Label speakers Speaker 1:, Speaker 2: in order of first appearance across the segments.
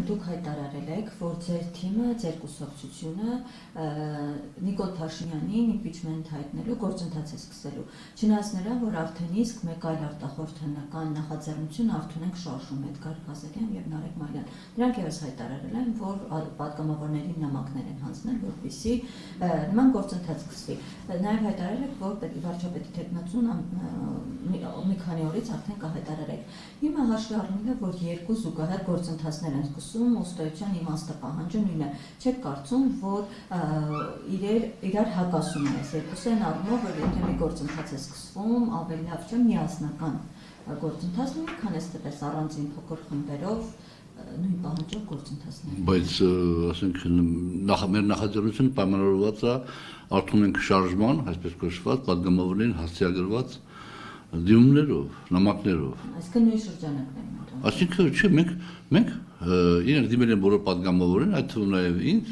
Speaker 1: դուք հայտարարել եք, որ ձեր թիմը, ձեր կուսակցությունը Նիկոլ Փաշինյանին impeachment հայտնելու գործընթաց է սկսելու։ Չնայած նրան, որ արդեն իսկ մեկ այլ արտախորհրդանական նախաձեռնություն Արթունենք շարժում Էդգար Ղազարյան եւ Նարեկ Մարյան։ Նրանք ևս հայտարարել են, որ պատգամավորներին նամակներ են հանձնել, որպեսզի նման գործընթաց սկսվի։ Նաեւ հայտարարել եք, որ վարչապետի թեկնածուն մի քանի օրից արդեն կհայտարարեք։ Հիմա հաշվի առնելով, որ երկու զուգահեռ գործընթացներ են սկսում, ըստեյության իմաստը պահանջը նույնն է։ Չեք կարծում, որ իրար հակասում է այս երկուսն առումով, որ եթե մի գործընթաց է սկսվում, ավելի լավ չէ միասնական գործընթաց լինի, քան այսպես առանձին փոքր խմբերով նույն պահանջով գործընթացներ։
Speaker 2: Բայց ասենք մեր նախաձեռնությունը պայմանավորված է Արթունենք շարժման, այսպես կոչված, պատգամավորներին հասցեագրված դիմումներով, նամակներով։
Speaker 1: Այսինքն նույն շրջանակներն են։
Speaker 2: Այսինքն չէ, մենք իրենք դիմել են բոլոր պատգամավորներին, այդ թվում նաև ինձ,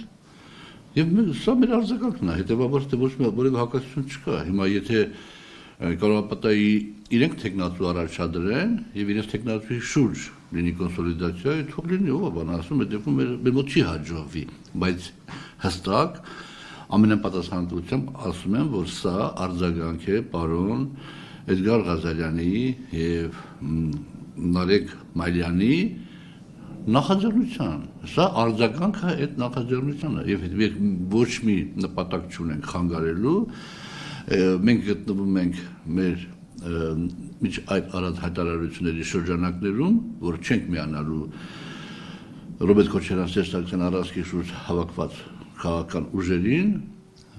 Speaker 2: եւ սա մեր արձագանքն է, հետեւաբար ոչ մի որևէ հակասություն չկա։ Հիմա եթե Կարողապետայի իրենք տեխնացու առաջադրեն եւ իրենց տեխնացուի շուրջ լինի կոնսոլիդացիա, թող լինի, ով բան ասում է, դեպքում մեր մոտ չի հաջողվի, բայց հստակ ամենապատասխանատվությամբ ասում եմ, որ սա արձագանք է պարոն Էդգար Ղազարյանի եւ Նարեկ Մարյանի նախաձեռնության, սա արձագանք է այդ նախաձեռնությանը եւ ոչ մի նպատակ չունենք խանգարելու, մենք գտնվում ենք մեր միջ այդ առանց հայտարարությունների շրջանակներում, որ չենք միանալու Ռոբերտ Քոչարյան Սերժ առանցքի շուրջ հավաքված քաղաքական ուժերին,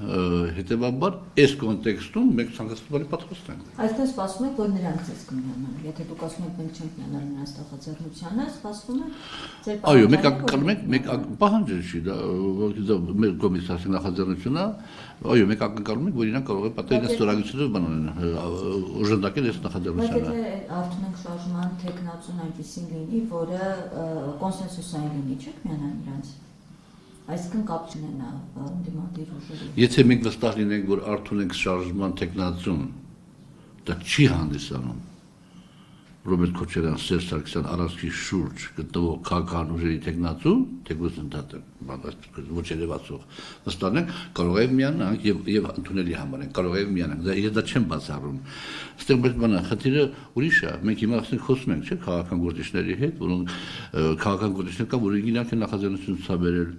Speaker 2: հետեւաբար այս կոնտեքստում մենք ցանկացած պատրաստ ենք։
Speaker 1: Այսինքն սպասում եք, որ նրանք ձեզ կմիանան։ Եթե դուք ասում եք մենք չենք միանալ նրանց նախաձեռնությանը, սպասում եք ձեր
Speaker 2: Այո, մենք ակնկալում ենք պահանջը չի, դա մեր կոմից ասենք նախաձեռնությունն է, այո, մենք ակնկալում ենք, որ իրանք կարող են պատահել ստորագրությունով բանան օժանդակել այս նախաձեռնությանը։
Speaker 1: Բայց եթե Արթունենք շարժման տեխնացուն այնպեսին լինի, որը կոնսենսուսային լինի, չեք միանալ նրանց։ Այսինքն կապ չունենա դիմադիր ուժերի։
Speaker 2: Եթե մենք վստահ լինենք, որ Արթունենք շարժման տեխնացուն դա չի հանդիսանում Ռոբերտ Քոչարյան Սերժ Սարգսյան առանցքի շուրջ գտնվող քաղաքական ուժերի տեխնացու, թեկուզ ընդհանրապես ոչ երևացող վստահենք, կարող է միանանք եւ ընդունելի համարենք, կարող է միանանք, դա չեմ բացառում։ Այստեղ բայց բանը խնդիրը ուրիշ է, մենք հիմա ասենք խոսում ենք, չէ՞, քաղաքական գործիչների հետ, որոնք քաղաքական գործիչներ կան, որոնք իրանք են նախաձեռնություն ցուցաբերել։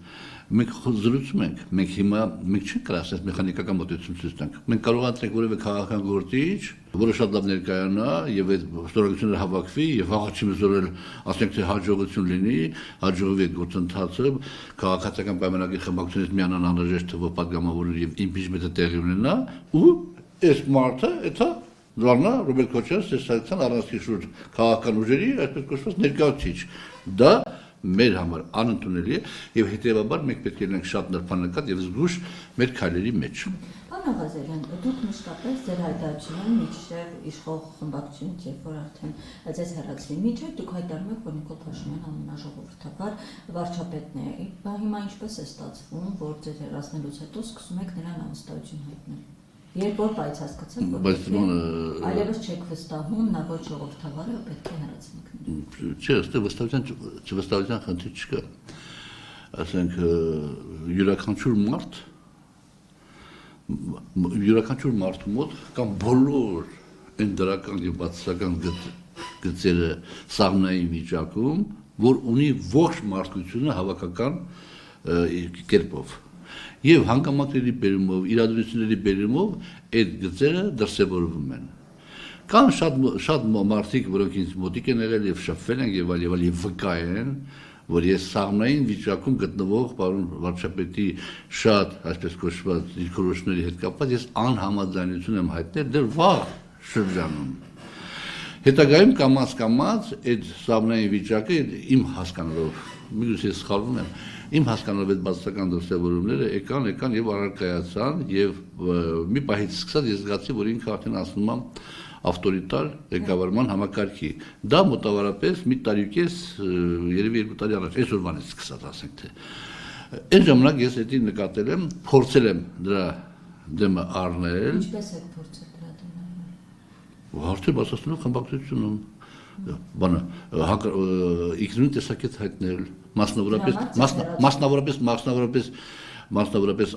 Speaker 2: Մենք զրուցում ենք, մենք հիմա չենք կարող ասես մեխանիկական մոտեցում ցույց տանք։ Մենք կարող ենք որևէ քաղաքական գործիչ, որը շատ լավ ներկայանա եւ այդ ստորագրությունները հավաքվի եւ հաղաչի մզորել, ասենք թե հաջողություն լինի, հաջողվի այդ գործընթացը, քաղաքացիական պայմանագրի խմբակցությունից միանան անհրաժեշտ թվով պատգամավորներ եւ impeachment-ը տեղի ունենա ու այս մարդը դա դառնա Ռոբերտ Քոչարյան Սերժ Սարգսյան առանցքի շուրջ քաղաքական ուժերի այսպես կոչված ներկայացուցիչ։ Դա մեր համար անընդունելի է եւ հետեւաբար մենք պետք է լինենք շատ նրբանկատ եւ զգուշ մեր քայլերի մեջ։
Speaker 1: Պարոն Ղազարյան, դուք մշտապես ձեր հայտարարությունները միջև իշխող խմբակցությունից, երբ որ արդեն ձեզ հեռացվի միջև, դուք հայտարարում եք, որ Նիկոլ Փաշինյանն ամենաժողովրդավար վարչապետն է։ Հիմա ինչպես է ստացվում, որ ձեր հեռացնելուց հետո սկսում եք նրան անվստահություն հայտնել։ Երբ որ բայց հասկացաք, որ այլևս չեք վստահում, նա ոչ ժողովրդավար է, պետք է հեռացնեք։
Speaker 2: Չէ, այստեղ վստահության խնդիր չկա։ Ասենք յուրաքանչյուր մարդու մոտ կամ բոլոր այն դրական եւ բացասական գծերը սաղմնային վիճակում, որ ունի ողջ մարդկությունը հավաքական կերպով։ Եվ հանգամանքների բերումով, իրադրությունների բերումով այդ գծերը դրսևորվում են։ Կան շատ մարդիկ, որոնք ինձ մոտիկ են եղել եւ շփվել են եւ վկա են, որ ես սաղմնային վիճակում գտնվող պարոն վարչապետի շատ, այսպես կոչված, դիրքորոշումների հետ կապված ես անհամաձայնություն եմ հայտնել դեռ վաղ շրջանում։ Հետագայում կամաց այդ սաղմնային վիճակը իմ հասկանալով, միգուցե ես սխալվում եմ, իմ հասկանալով այդ բացասական դրսևորումները եկան եւ առարկայացան եւ մի պահից սկսած ես զգացի, որ ինքը արդեն ասում է ավտորիտար ղեկավարման համակարգի։ Դա մոտավորապես մի տարի ու կես, երևի 2 տարի առաջ, այսօրվանից սկսած ասենք թե։ Այն ժամանակ ես դա նկատել եմ, փորձել եմ դրա դեմը առնել։
Speaker 1: Ինչպես եք փորձել դրա դեմը առնել։
Speaker 2: Հարցը բացասնելով խմբակցությունում, բանը ինքնուրույն տեսակետ հայտնել, մասնավորապես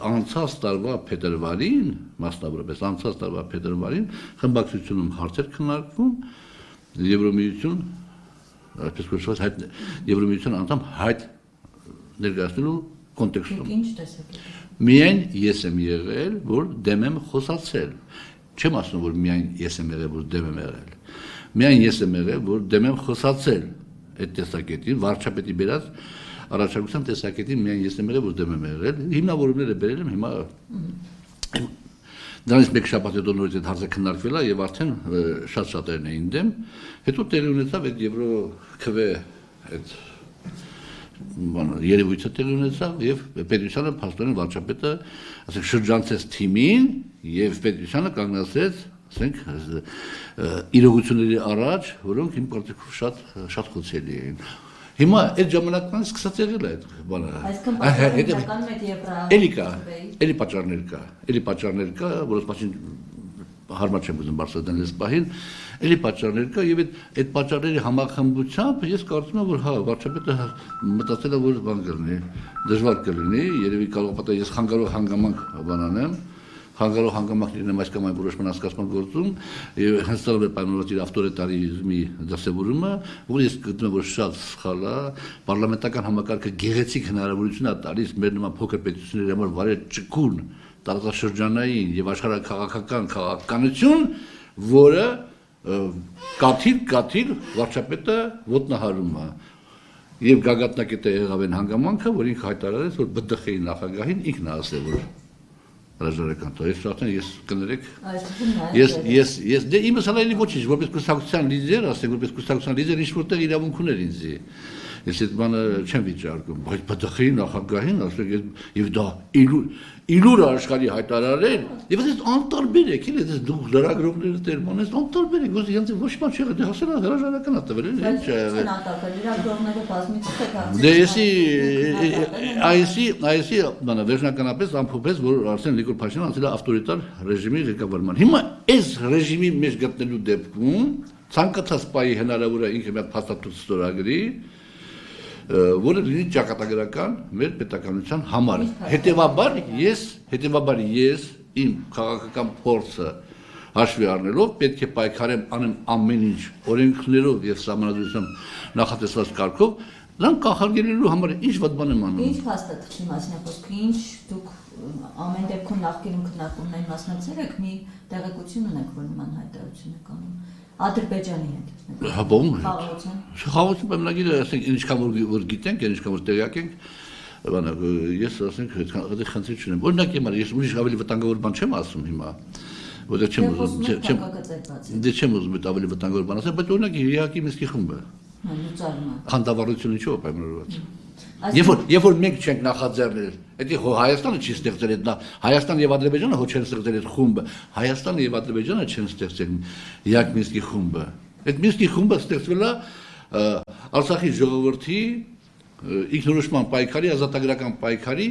Speaker 2: անցած տարվա փետրվարին խմբակցությունում հարցեր քննարկվում Եվրոմիություն այսպես կոչված Եվրոմիության անդամ հայտ ներկայացնելու կոնտեքստում։
Speaker 1: Ինչ տեսակետ։
Speaker 2: Միայն ես եմ եղել, որ դեմ եմ խոսացել։ Չեմ ասում, որ միայն ես եմ եղել, որ դեմ եմ եղել։ Միայն ես եմ եղել, որ դեմ եմ խոսացել այդ տեսակետին, վարչապետի բերած առաջարկության տեսակետին միայն ես եմ եղել, որ դեմ եմ եղել։ Հիմնավորումները բերել եմ հիմա դրանից մեկ շաբաթ հետո նորից այդ հարցը քննարկվել է եւ արդեն շատ-շատերն էին դեմ։ Հետո տեղի ունեցավ այդ Եվրոքվե այդ երևույթը տեղի ունեցավ եւ պետությանը փաստորեն վարչապետը ասենք շրջանցեց թիմին եւ պետությանը կանգնացրեց ասենք իրողությունների առաջ, որոնք իմ կարծիքով շատ խոցելի էին։ Հիմա այդ ժամանակվանից սկսած եղել է այդ բանը։
Speaker 1: Այսինքն պատճառներն այդ
Speaker 2: էլի պատճառներ կա, որոնց մասին հարմար չեմ ուզում բարձրացնել այս պահին, էլի պատճառներ կա եւ այդ պատճառների համախմբությամբ ես կարծում եմ, որ հա վարչապետը մտածել է, որ բան կլինի, դժվար կլինի, երևի կարող է ես խանգարող հանգամանք բանանեմ, խանգարող հանգամանք լինեմ այս կամ այն որոշման անցկացման գործում եւ հենց դա է պայմանավորված իր ավտորիտարիզմի դասավորումը, որ ես գտնում եմ, որ շատ սխալ է, պարլամենտական համակարգը գեղեցիկ հնարավորություն է տալիս մեր նման փոքր պետությունների համար վարել ճկուն տարածաշրջանային եւ աշխարհաքաղաքական քաղաքականություն, որը կաթիլ վարչապետը ոտնահարում է եւ գագաթնակետը եղավ այն հանգամանքը, որ ինքը հայտարարեց, որ ԲԴԽ-ի նախագահին ինքն է ասել, որ հրաժարական տա։ Ես արդեն ես կներեք։ Ես դե իմս հալայելի ոչինչ, որպես կուսակցության լիդեր, ասենք որպես կուսակցության լիդեր ինչ որտեղ իրավունք ուներ ինձի։ Ես այդ բանը չեմ վիճարկում, բայց ԲԴԽ-ի նախագահին ասեք եւ դա իլուր աշխարհի հայտարարել, եւ այս անտարբեր եք, էլի այս դու լրագրողները տերման ես անտարբեր եք, ոնց ինձ ոչ մի չեղել, դե հասել է հրաժարական է տվել, ինչ է եղել։
Speaker 1: Լրագրողները բազմիցս եք ասել։
Speaker 2: Դե այսի բանը վերջնականապես ամփոփեց, որ Արսեն Նիկոլ Փաշինյանը ասել է ավտորիտար ռեժիմի ղեկավարման։ Հիմա այս ռեժիմի մեջ գտնելու դեպքում ցանկացած պահի հնարավոր է ինքը մի փաստաթուղթ ստորագրի, որը լինի ճակատագրական մեր պետականության համար։ Հետևաբար ես իմ քաղաքական փորձը հաշվի առնելով պետք է պայքարեմ անեմ ամեն ինչ օրենքներով եւ սահմանադրությամբ նախատեսված կարգով, դրան կանխարգելելու համար ինչ վատ բան եմ անում։
Speaker 1: Ինչ փաստաթղթի մասին է խոսքը, ինչ դուք ամեն դեպքում նախկինում քննարկումներին մասնակցել եք, մի տեղեկություն ունեք, որ նման հայտարարություն եք անում։ Ադրբեջանի հետ։
Speaker 2: Հա բոմ։ Խաղաղության պայմանագիրը, ասենք, ինչքան որ գիտենք, ինչքան որ տեղյակ ենք, բանը ես ասենք այդքան խնդիր չունեմ։ Օրինակ իմար, ես ուրիշ ավելի վտանգավոր բան չեմ ասում հիմա, որտեղ չեմ ուզում, դե չեմ ուզում այդ ավելի վտանգավոր բան ասել, բայց օրինակ Իրաքի Միսկի խումբը։ Խանդավառությունը ինչու է պայմանավորված։ Երբ որ մենք չենք նախաձեռնել, դա Հայաստանը չի ստեղծել այդ Հայաստանը եւ Ադրբեջանը հո չեն ստեղծել այդ խումբը, Հայաստանը եւ Ադրբեջանը չեն ստեղծել Իրաք Միսկի խումբը։ Այդ Միսկի խումբը ստեղծվել է Արցախի ժողովրդի ինքնորոշման պայքարի, ազատագրական պայքարի,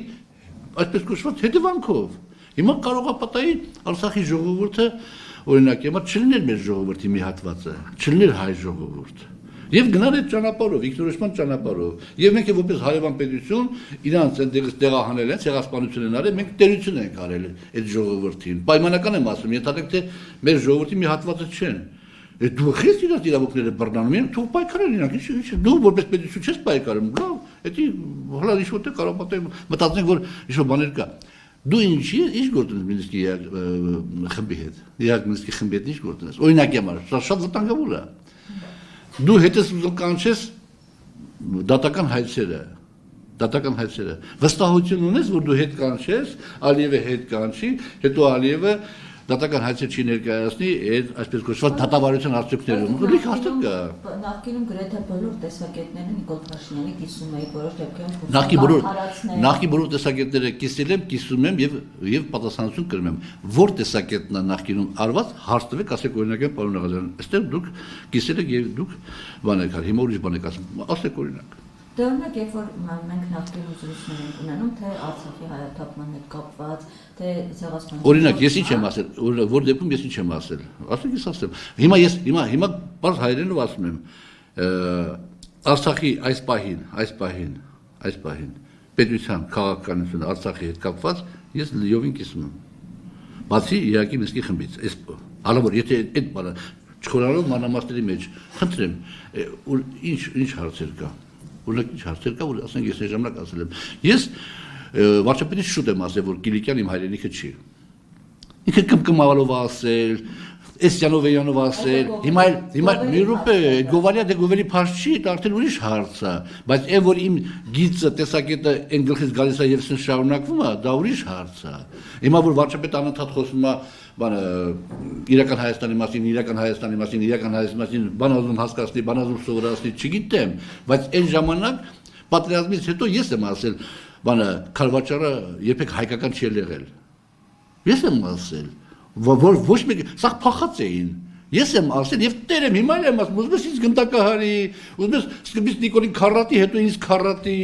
Speaker 2: այսպես կոչված հետևանքով։ Հիմա կարող է պատահի Արցախի ժողովուրդը, օրինակ, հիմա չլիներ մեր ժողովրդի մի հատվածը, չլիներ հայ ժողովուրդ։ Եվ գնալ այդ ճանապարհով, ինքնորոշման ճանապարհով։ Եվ մենք որպես հարևան պետություն իրանց այնտեղից տեղահանել են, ցեղասպանություն են արել, մենք տերություն ենք արել այդ ժողովրդին։ Պայմանական եմ ասում, ենթադրեք թե մեր ժողովրդի մի հատվածը չեն։ Դու խիստ իրանց իրավունքները բռնանում են, դու պայքարել իրանք, ինչ դու որպես պետություն չես պայքարում, լավ, դա հələ ինչ որտեղ կարող մտածենք, որ ինչ-որ բաներ կա։ Դու ինչ գործ ունես Մինսկի խմբի հետ, Իրաք Մինսկի խմբի հետ ինչ գործ ունես։ Օրինակ համար, շատ վտանգավոր է։ Դու հետս կանչես դատական հայցերը, վստահություն ունես, որ դու հետ կանչես, Ալիևը հետ կանչի, հետո Ալիևը դատական հայցեր չի ներկայացնի այդ այսպես կոչված դատավարության արդյունքներում։ Լիք հաստատ կա։
Speaker 1: Նախկինում գրեթե բոլոր տեսակետները Նիկոլ Փաշինյանի կիսում էին, որոշ դեպքերում
Speaker 2: նախկին բոլոր տեսակետները կիսում եմ եւ պատասխանատվություն կրում եմ։ Որ տեսակետն է նախկինում արված, հարց տվեք, ասեք օրինակ պարոն Աղաջյան, այստեղ դուք կիսել եք եւ դուք բան եք արել, հիմա ուրիշ բան եք ասում։ Ասեք օրինակ։
Speaker 1: Դե օրինակ, երբ որ մենք նախկին զրույցներ ենք ունենում, թե Արցախի հայաթափման հետ կապված, թե ցեղասպանության։
Speaker 2: Օրինակ, ես ինչ եմ ասել, որ դեպքում ես ինչ եմ ասել։ Ասեք ես ասեմ։ Հիմա բարձ հայերենով ասում եմ, Արցախի այս պահին պետության քաղաքականությունը Արցախի հետ կապված ես լիովին կիսում եմ։ Բացի Իրաքի Միսկի խմբից, այս հալավոր, եթե այդ բանը չխորարով մանրամասների մեջ, խնդրեմ, ինչ հարցեր կա։ Օրինակ ինչ հարցեր կա, որ ասենք ես այն ժամանակ ասել եմ։ Ես վարչապետից շուտ եմ ասել, որ Կիլիկյան իմ հայրենիքը չի։ Ինքը կմկմավալով ասել, Էստյանով ասել, հիմա մի րոպե, Գովալյա դե Գովելի փաշ չի, դա արդեն ուրիշ հարց է, բայց այն որ իմ գիծը, տեսակետը այն գլխից գալիս է եւ շարունակվում է, դա ուրիշ հարց է։ Հիմա որ վարչապետը անընդհատ խոսում է, բանը իրական Հայաստանի մասին, բան ուզում հասկացնի, բան ուզում սովորացնի, չգիտեմ, բայց այն ժամանակ պատերազմից հետո ես եմ ասել, բանը Քարվաճարը երբեք հայկական չի եղել։ Ես եմ ասել, որ ոչ մեկ սա փախած էին։ Ես եմ ասել եւ տեր եմ հիմա եմ ասում, ուզում ես ինձ գնդակահարի, ուզում ես սկզբից Նիկոլին քարատի, հետո ինձ քարատի,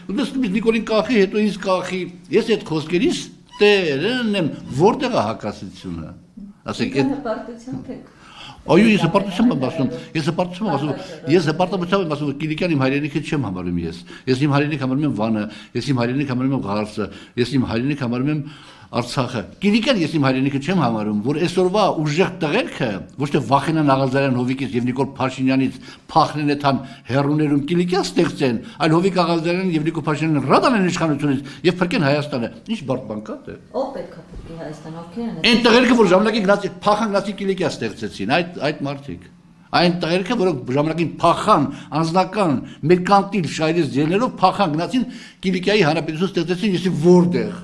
Speaker 2: ուզում ես սկզբից Նիկոլին կախի, հետո ինձ կախի։ Ես այդ խոսքերից տերն եմ, որտեղ է հակասությունը։ Ասենք այդ
Speaker 1: հպարտությամբ եք։
Speaker 2: Այո, ես հպարտությամբ եմ ասում, ես հպարտությամբ եմ ասում, Կիլիկյան իմ հայրենիքը չեմ համարում ես։ Ես իմ հայրենիք համարում եմ Վանը, ես իմ հայրենիք համարում եմ Ղարսը, ես իմ հայրենիք համարում եմ Արցախը։ Կիլիկյան ես իմ հայրենիքը չեմ համարում, որ այսօրվա ուժեղ տղերքը ոչ թե Վախենան Աղազարյան Հովիկից եւ Նիկոլ Փաշինյանից փախնեն այդան հերուներում Կիլիկյան ստեղծեն, այլ Հովիկ Աղազարյանն եւ Նիկոլ Փաշինյանն ռադանեն իշխանությունից եւ փրկեն Հայաստանը։ Ինչ բարդ բան կա դե։
Speaker 1: Ո՞վ պետք է փրկի Հայաստանը, ովքեր են։
Speaker 2: Այն տղերքը, որ ժամանակին փախան գնացի Կիլիկիա ստեղծեցին, այդ մարդիկ։ Այն տղերքը, որոնք ժամանակին փախան, անձնական, մերկանտիլ շահերից ելնելով փախան գնացին Կիլիկիայի հանրապետություն ստեղծեցին, եսի որտեղ։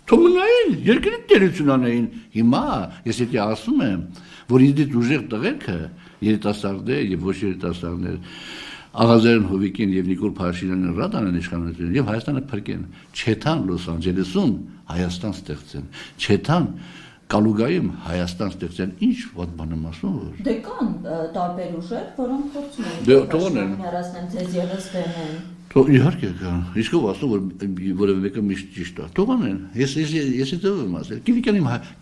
Speaker 2: Թոմնային, երկրի տերություն անեին։ Հիմա ես եթե ասում եմ, որ ինձ ուժեղ տղերքը, երիտասարդներ եւ ոչ երիտասարդներ, Աղազարյան Հովիկին եւ Նիկոլ Փաշինյանին ռադանեն իշխանությունին եւ Հայաստանը փրկեն, չեթան Լոս Անջելեսում Հայաստան ստեղծեն, չեթան Կալուգայում Հայաստան ստեղծեն, ինչ ված բան եմ ասում որ։
Speaker 1: Դե կան տարբեր ուժեր, որոնք փորձում են։
Speaker 2: Դե թողնեն։
Speaker 1: Հեռացնեն ձեզ եւս դեմեն։
Speaker 2: Իհարկե կան, իսկ ով ասում որ որևէ մեկը միշտ ճիշտ է։ Թողնեն, ես դեռ եմ ասել,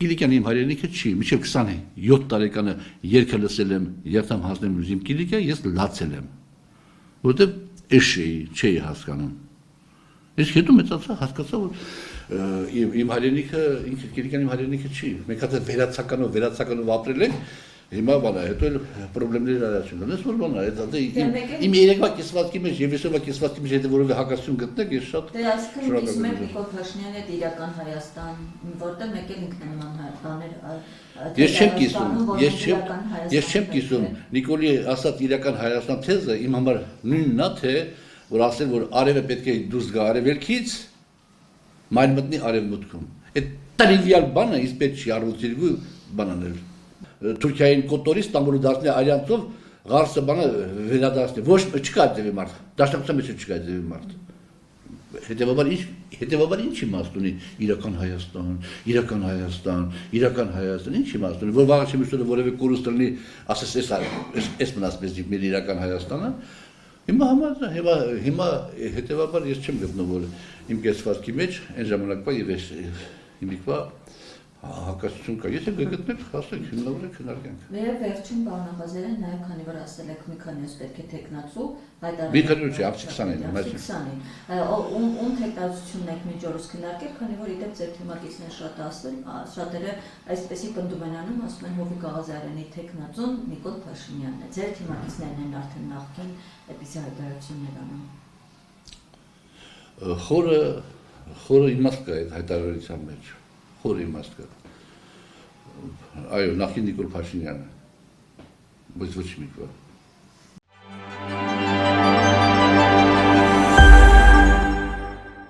Speaker 2: Կիլիկյան իմ հայրենիքը չի, մինչև 27 տարեկանը երգը լսել եմ, երթամ հասնեմ իմ Կիլիկիա, ես լացել եմ։ Որտեւ չէի հասկանում։ Իսկ հետո մեծացա, հասկացա որ իմ հայրենիքը, ինքը Կիլիկյան իմ հայրենիքը չի։ Մենք հա վերացականով ապրել ենք, հիմա բանա, հետո էլ խնդիրներ արածություն։ Ես որ բանա, այդ իմ երեկվա կիսվածքի մեջ եւ այսօրվա կիսվածքի մեջ եթե որևէ հակասություն գտնեք, ես շատ
Speaker 1: Դե ասում եմ իսկ մենք Նիկոլ Փաշինյանի հետ իրական Հայաստան, որտեղ մեկ էլ ինքն է նման բաներ
Speaker 2: Ես չեմ կիսում Նիկոլի ասած իրական Հայաստան թեզը իմ համար նույնն է թե որ ասել որ արևը պետք է դուրս գա արևելքից մայն մտնի արևմուտքում այդ տրիվիալ բանը իսկ պետք չի արվուցիլգու բանանել Թուրքիային կոտորի Ստամբուլը դարձնի Արյանցով Ղարսը բանը վերադարձնի ոչ չկա դեպի մարդ դաշնակցության մեջ չկա դեպի մարդ հետևաբար ինչ իմաստ ունի իրական Հայաստան ինչ իմաստ ունի որ վաղը չեմ ուզում որևէ կորուստ լինի ասես էս մնաց մեզ մեր իրական Հայաստանը հիմա հետևաբար ես չեմ գտնում որ իմ կեցվածքի մեջ այն ժամանակվա եւ հիմիկվա հակասություն կա եթե գտնեք ասեք հիմնավորեք քննարկենք
Speaker 1: Մեր վերջին բան Աղազարյան նաև քանի որ ասել եք մի քանի օր պետք է տեխնացու
Speaker 2: մի քանի օր չի ապսի 20-ին
Speaker 1: ում տեխնացությունն եք միջորս քննարկել քանի որ իդեպ ձեր թեմատիկներն շատ ասել շատերը այսպեսի պնդում են անում ասում են Հովիկ Աղազարյանի տեխնացուն Նիկոլ Փաշինյանն է ձեր թեմատիկներն են արդեն նախքին այդպիսի հայտարարություններ անում
Speaker 2: խորը իմաստ կա այդ հայտարարության մեջ խոր իմաստ կա այո նախին Նիկոլ Փաշինյանը ոչ մի բան